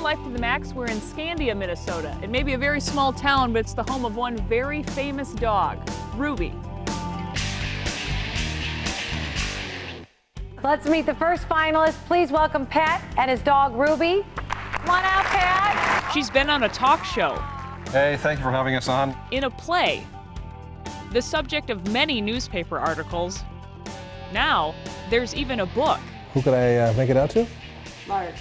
Life to the Max. We're in Scandia, Minnesota. It may be a very small town, but it's the home of one very famous dog, Ruby. Let's meet the first finalist. Please welcome Pat and his dog, Ruby. Come on out, Pat. She's been on a talk show. Hey, thank you for having us on. In a play. The subject of many newspaper articles. Now, there's even a book. Who could I make it out to? Lark.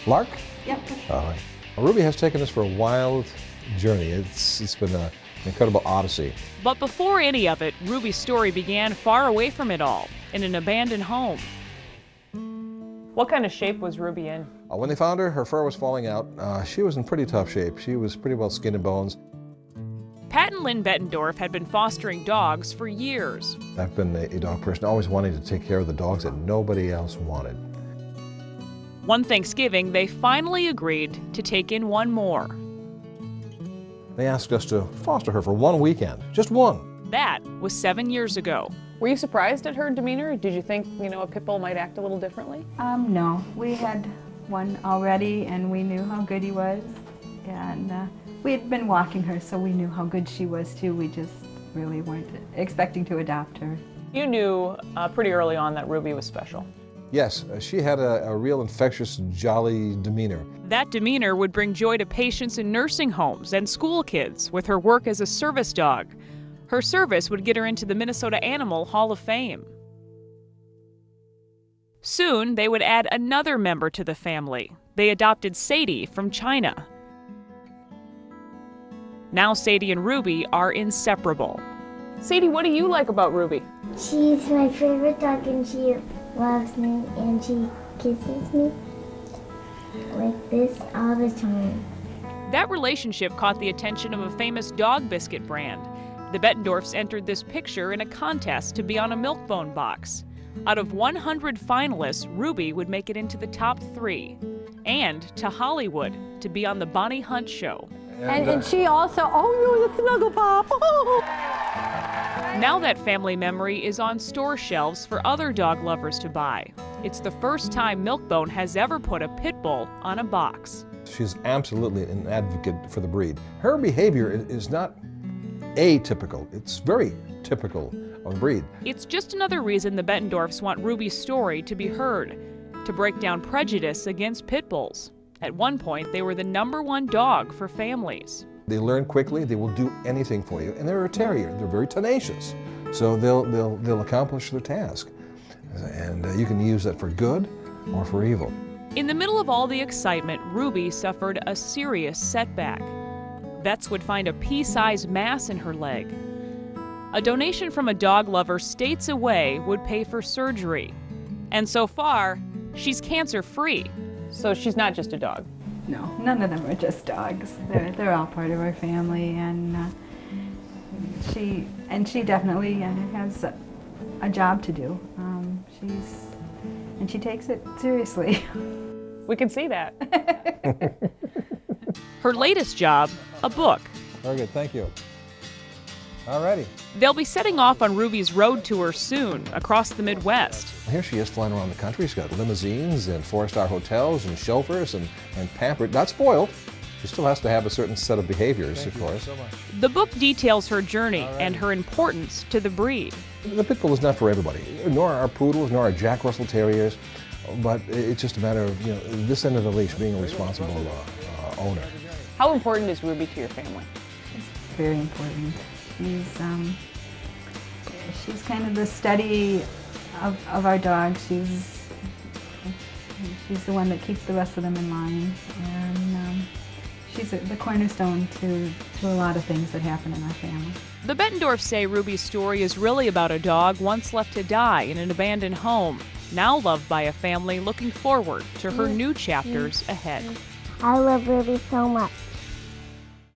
Lark? Yep. All right. Well, Ruby has taken us for a wild journey. It's been an incredible odyssey. But before any of it, Ruby's story began far away from it all, in an abandoned home. What kind of shape was Ruby in? When they found her, her fur was falling out. She was in pretty tough shape. She was pretty well skin and bones. Pat and Lynn Bettendorf had been fostering dogs for years. I've been a dog person, always wanting to take care of the dogs that nobody else wanted. One Thanksgiving, they finally agreed to take in one more. They asked us to foster her for one weekend, just one. That was 7 years ago. Were you surprised at her demeanor? Did you think, a pit bull might act a little differently? No. We had one already, and we knew how good he was. And we had been walking her, so we knew how good she was, too. We just really weren't expecting to adopt her. You knew pretty early on that Ruby was special. Yes, she had a real infectious, jolly demeanor. That demeanor would bring joy to patients in nursing homes and school kids with her work as a service dog. Her service would get her into the Minnesota Animal Hall of Fame. Soon, they would add another member to the family. They adopted Sadie from China. Now Sadie and Ruby are inseparable. Sadie, what do you like about Ruby? She's my favorite dog, and she loves me, and she kisses me like this all the time. That relationship caught the attention of a famous dog biscuit brand. The Bettendorfs entered this picture in a contest to be on a Milk-Bone box. Out of 100 finalists, Ruby would make it into the top 3, and to Hollywood to be on the Bonnie Hunt show. And she also, oh, the snuggle pop. Now that family memory is on store shelves for other dog lovers to buy. It's the first time Milk-Bone has ever put a pit bull on a box. She's absolutely an advocate for the breed. Her behavior is not atypical. It's very typical of the breed. It's just another reason the Bettendorfs want Ruby's story to be heard, to break down prejudice against pit bulls. At one point, they were the #1 dog for families. They learn quickly, they will do anything for you, and they're a terrier. They're very tenacious, so they'll accomplish their task. And you can use that for good or for evil. In the middle of all the excitement, Ruby suffered a serious setback. Vets would find a pea-sized mass in her leg. A donation from a dog lover states away would pay for surgery. And so far, she's cancer-free. So she's not just a dog. No, none of them are just dogs. They're all part of our family, and she definitely has a job to do. She takes it seriously. We can see that. Her latest job, a book. Very good, thank you. All righty. They'll be setting off on Ruby's road tour soon, across the Midwest. Here she is flying around the country. She's got limousines and 4-star hotels and chauffeurs and pampered, not spoiled. She still has to have a certain set of behaviors, of course. So much. The book details her journey and her importance to the breed. The pit bull is not for everybody, nor are poodles, nor are Jack Russell Terriers, but it's just a matter of, this end of the leash, being a responsible owner. How important is Ruby to your family? It's very important. She's kind of the study of our dog. She's the one that keeps the rest of them in line, and she's the cornerstone to a lot of things that happen in our family. The Bettendorfs say Ruby's story is really about a dog once left to die in an abandoned home, now loved by a family looking forward to her new chapters ahead. I love Ruby so much.